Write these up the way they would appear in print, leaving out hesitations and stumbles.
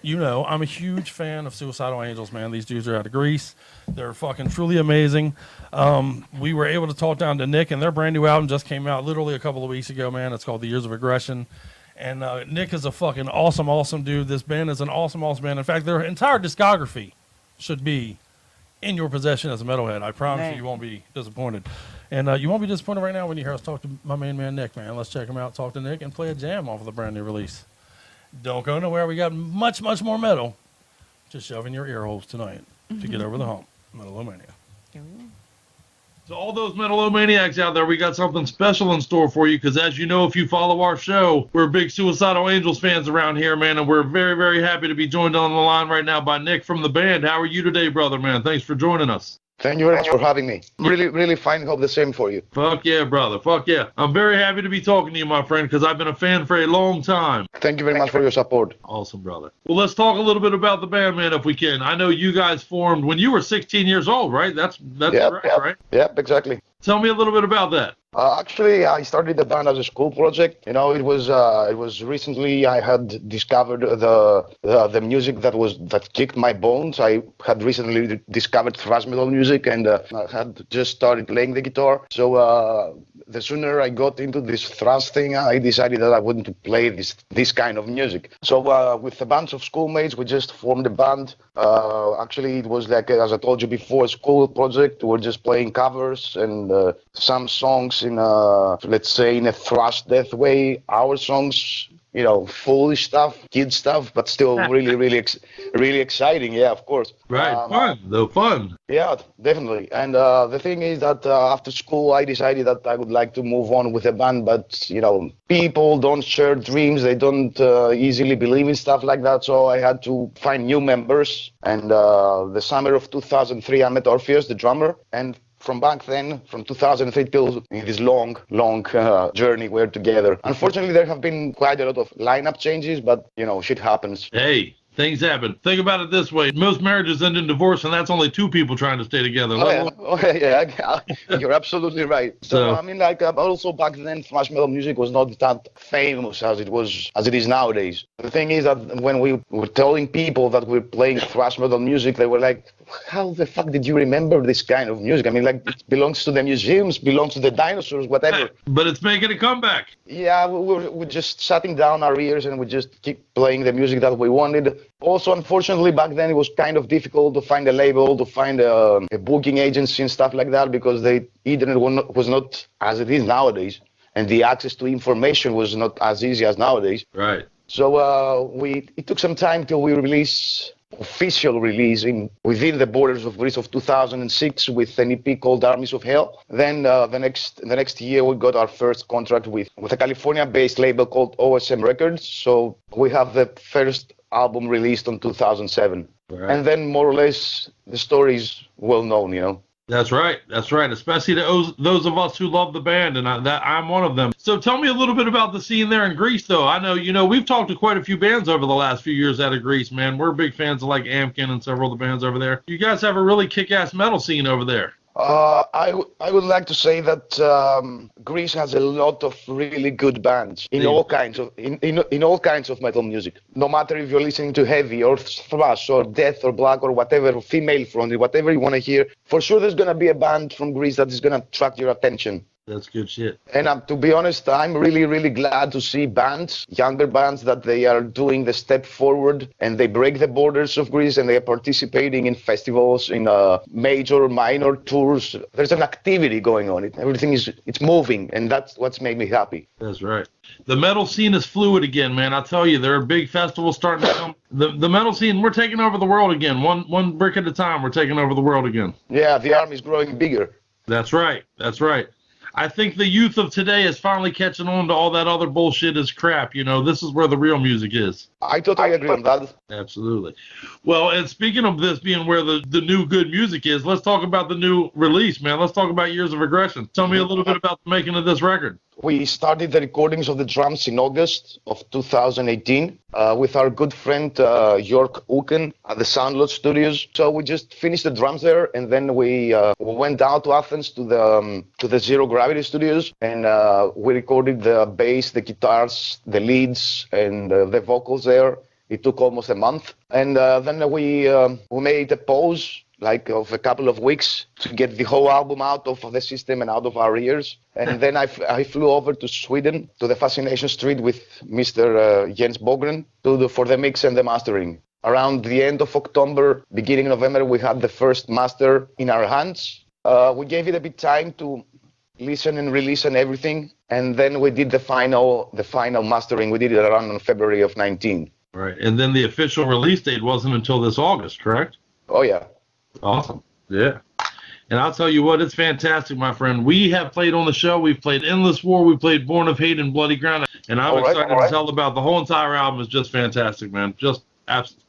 you know, I'm a huge fan of Suicidal Angels, man. These dudes are out of Greece. They're fucking truly amazing. We were able to talk down to Nick, and their brand new album just came out literally a couple of weeks ago, man. It's called The Years of Aggression. And Nick is a fucking awesome dude. This band is an awesome band. In fact, their entire discography should be in your possession as a metalhead. I promise you won't be disappointed. And you won't be disappointed right now when you hear us talk to my main man, Nick, man. Let's check him out, talk to Nick, and play a jam off of the brand new release. Don't go nowhere. We got much more metal just shoving your ear holes tonight to get over the hump. Metal-O-Mania. To all those Metal-O-Maniacs out there, we got something special in store for you because, as you know, if you follow our show, we're big Suicidal Angels fans around here, man, and we're very happy to be joined on the line right now by Nick from the band. How are you today, brother, man? Thanks for joining us. Thank you very much for having me. Really fine. Hope the same for you. Fuck yeah, brother. Fuck yeah. I'm very happy to be talking to you, my friend, because I've been a fan for a long time. Thank you very much for your support. Awesome, brother. Well, let's talk a little bit about the band, man, if we can. I know you guys formed when you were 16 years old, right? That's correct, right? Yep, exactly. Tell me a little bit about that. Actually, I started the band as a school project. You know, it was recently I had discovered the music that kicked my bones. I had recently discovered thrash metal music, and I had just started playing the guitar. So the sooner I got into this thrash thing, I decided that I wanted to play this kind of music. So with a bunch of schoolmates, we just formed a band. Actually, it was like, as I told you before, a school project. We were just playing covers and some songs in let's say in a thrash death way. Our songs, you know, foolish stuff, kid stuff, but still really exciting. Yeah, of course. Right, fun. Yeah, definitely. And the thing is that after school, I decided that I would like to move on with a band, but you know, people don't share dreams. They don't easily believe in stuff like that. So I had to find new members. And the summer of 2003, I met Orpheus, the drummer, and from back then, from 2003 till this long journey, we're together. Unfortunately, there have been quite a lot of lineup changes, but, you know, shit happens. Hey, things happen. Think about it this way. Most marriages end in divorce, and that's only two people trying to stay together. You're absolutely right. So, I mean, like, also back then, thrash metal music was not that famous as it is nowadays. The thing is that when we were telling people that we're playing thrash metal music, they were like, how the fuck did you remember this kind of music? I mean, like, it belongs to the museums, belongs to the dinosaurs, whatever. But it's making a comeback. Yeah, we're just shutting down our ears and we just keep playing the music that we wanted. Also, unfortunately, back then it was kind of difficult to find a label, to find a booking agency and stuff like that, because the internet was not as it is nowadays, and the access to information was not as easy as nowadays. Right. So it took some time till we official release within the borders of Greece of 2006 with an EP called Armies of Hell. Then the next year we got our first contract with a California-based label called OSM Records. So we have the first album released in 2007. Right. And then more or less the story is well known, you know. That's right. Especially to those of us who love the band, and I'm one of them. So tell me a little bit about the scene there in Greece, though. I know, you know, we've talked to quite a few bands over the last few years out of Greece, man. We're big fans of like Amkin and several of the bands over there. You guys have a really kick-ass metal scene over there. I would like to say that Greece has a lot of really good bands in all kinds of metal music. No matter if you're listening to heavy or thrash or death or black or whatever, female fronted, whatever you want to hear, for sure there's gonna be a band from Greece that is gonna attract your attention. That's good shit. And to be honest, I'm really glad to see bands, younger bands, that they are doing the step forward and they break the borders of Greece and they are participating in festivals, in major, minor tours. There's an activity going on. Everything it's moving, and that's what's made me happy. That's right. The metal scene is fluid again, man. I tell you, there are big festivals starting to come. The metal scene, we're taking over the world again. One brick at a time, we're taking over the world again. Yeah, the army's growing bigger. That's right. I think the youth of today is finally catching on to all that other bullshit is crap. You know, this is where the real music is. I totally agree on that. Absolutely. Well, and speaking of this being where the new good music is, let's talk about the new release, man. Let's talk about Years of Aggression. Tell me a little bit about the making of this record. We started the recordings of the drums in August of 2018 with our good friend York Uken at the Soundlot Studios. So we just finished the drums there, and then we went down to Athens to the Zero Gravity Studios, and we recorded the bass, the guitars, the leads, and the vocals there. It took almost a month, and then we made a pause like of a couple of weeks to get the whole album out of the system and out of our ears. And then I flew over to Sweden to the Fascination Street with Mr. Jens Bogren for the mix and the mastering. Around the end of October, beginning November, we had the first master in our hands. We gave it a bit time to listen and re-listen everything, and then we did the final mastering. We did it around in February of 19. Right, and then the official release date wasn't until this August, correct? Oh yeah. Awesome. Yeah. And I'll tell you what, it's fantastic, my friend. We have played on the show. We've played Endless War. We played Born of Hate and Bloody Ground. And I'm excited to tell about the whole entire album. Is just fantastic, man. Just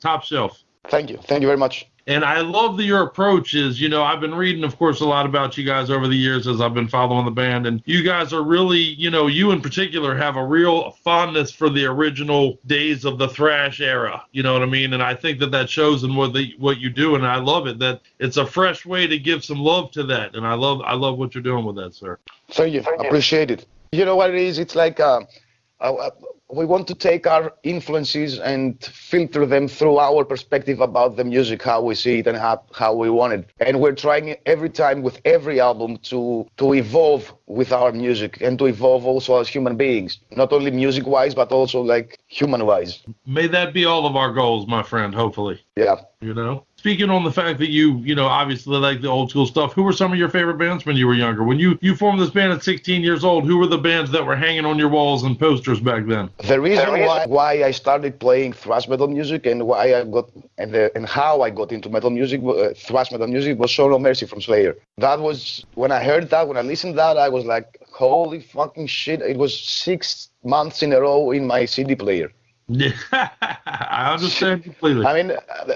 top shelf. Thank you. Thank you very much. And I love that your approach is, I've been reading, of course, a lot about you guys over the years as I've been following the band. And you guys are really, you in particular have a real fondness for the original days of the thrash era. You know what I mean? And I think that shows in what you do. And I love it, that it's a fresh way to give some love to that. And I love what you're doing with that, sir. Thank you. I appreciate it. You know what it is? It's like we want to take our influences and filter them through our perspective about the music, how we see it and how we want it. And we're trying every time with every album to evolve with our music and to evolve also as human beings, not only music-wise, but also like human-wise. May that be all of our goals, my friend, hopefully. Yeah. Speaking on the fact that you obviously like the old school stuff, who were some of your favorite bands when you were younger? When you formed this band at 16 years old, who were the bands that were hanging on your walls and posters back then? The reason why I started playing thrash metal music and why I got and how I got into metal music, thrash metal music, was Show No Mercy from Slayer. That was when I heard that, when I listened to that, I was like, holy fucking shit! It was 6 months in a row in my CD player. Yeah, I understand completely. I mean,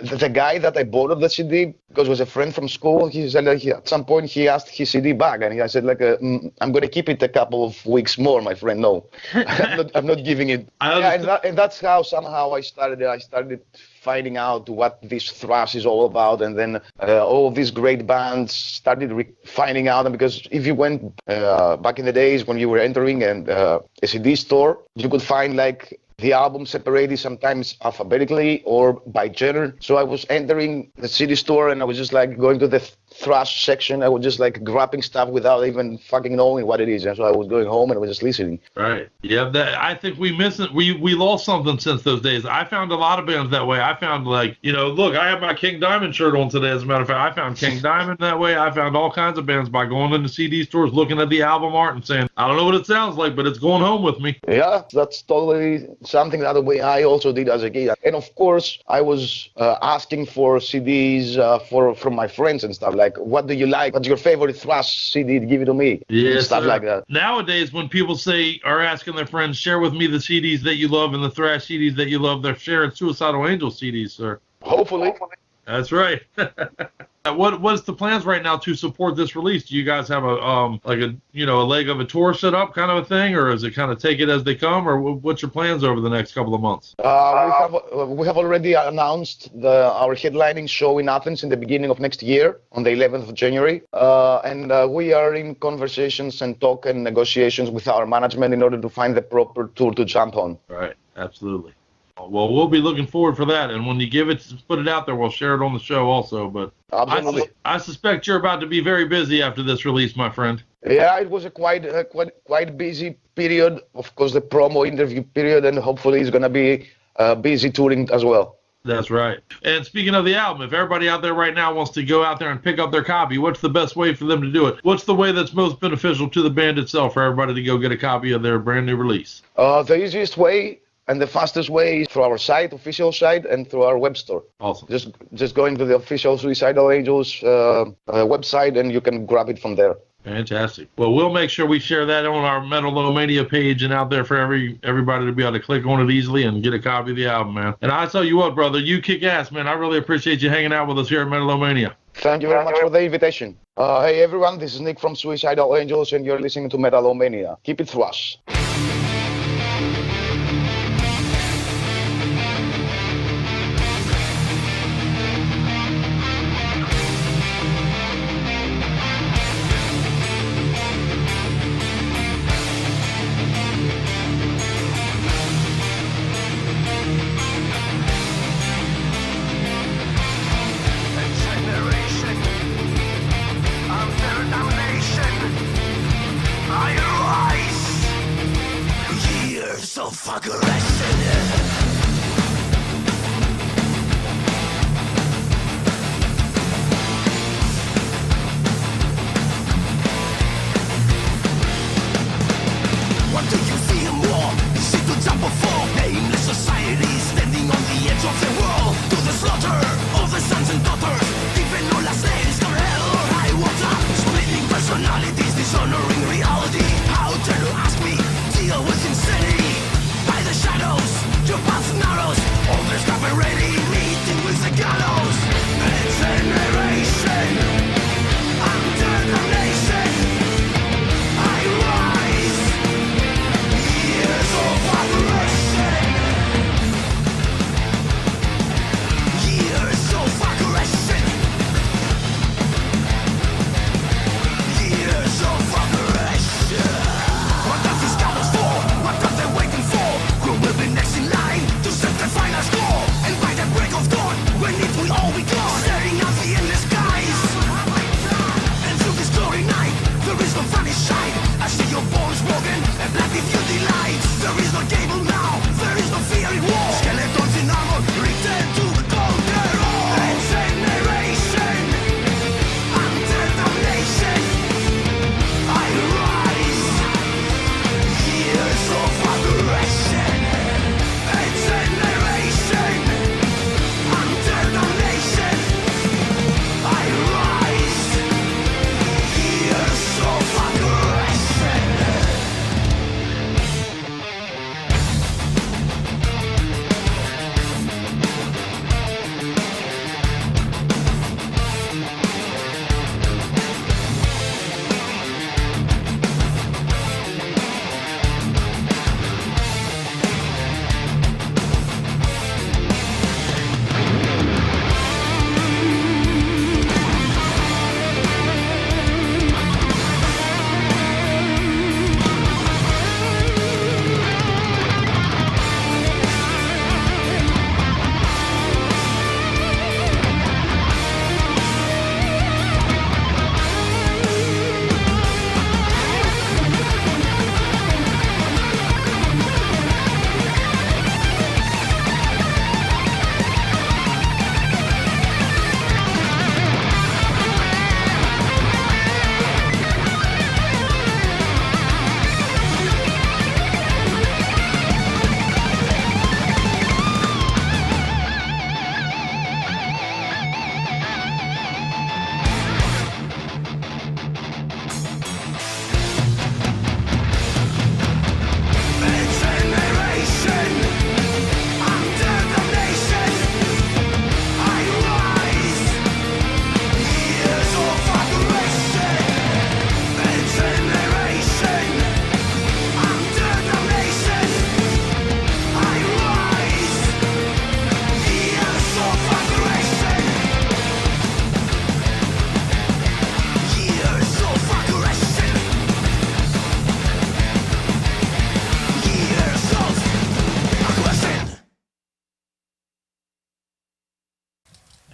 the guy that I bought the CD, because it was a friend from school, he said at some point he asked his CD back, and I said I'm going to keep it a couple of weeks more, my friend. No, I'm not giving it. And that's how somehow I started finding out what this thrash is all about, and then all these great bands started finding out. And because if you went back in the days when you were entering a CD store, you could find like the album separated sometimes alphabetically or by genre. So I was entering the CD store and I was just like going to the thrash section. I was just like grabbing stuff without even fucking knowing what it is. And so I was going home and I was just listening. Right. Yeah. I think we miss it. We lost something since those days. I found a lot of bands that way. I found look, I have my King Diamond shirt on today. As a matter of fact, I found King Diamond that way. I found all kinds of bands by going into CD stores, looking at the album art and saying, I don't know what it sounds like, but it's going home with me. Yeah, that's totally something that I also did as a kid. And of course, I was asking for CDs from my friends and stuff. Like, what do you like? What's your favorite thrash CD? Give it to me. Yeah, stuff like that. Nowadays, when people are asking their friends, share with me the CDs that you love and the thrash CDs that you love, they're sharing Suicidal Angels CDs, sir. Hopefully. That's right. What's the plans right now to support this release? Do you guys have a leg of a tour set up kind of a thing, or is it kind of take it as they come, or what's your plans over the next couple of months? We have already announced our headlining show in Athens in the beginning of next year on the 11th of January, and we are in conversations and talk and negotiations with our management in order to find the proper tour to jump on. Right, absolutely. Well, we'll be looking forward for that, and when you put it out there, we'll share it on the show also. But absolutely, I suspect you're about to be very busy after this release, my friend. Yeah, it was a quite busy period. Of course, the promo interview period, and hopefully it's going to be busy touring as well. That's right. And speaking of the album, if everybody out there right now wants to go out there and pick up their copy, what's the best way for them to do it? What's the way that's most beneficial to the band itself for everybody to go get a copy of their brand new release? The easiest way and the fastest way is through our official site, and through our web store. Awesome. Just going to the official Suicidal Angels website, and you can grab it from there. Fantastic. Well, we'll make sure we share that on our Metal-O-Mania page and out there for everybody to be able to click on it easily and get a copy of the album, man. And I tell you what, brother, you kick ass, man. I really appreciate you hanging out with us here at Metal-O-Mania. Thank you very much for the invitation. Hey, everyone, this is Nick from Suicidal Angels, and you're listening to Metal-O-Mania. Keep it thrash.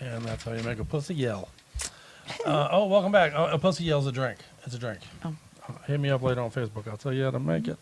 And that's how you make a pussy yell. Welcome back. A pussy yell's a drink. It's a drink. Oh. Hit me up later on Facebook. I'll tell you how to make it.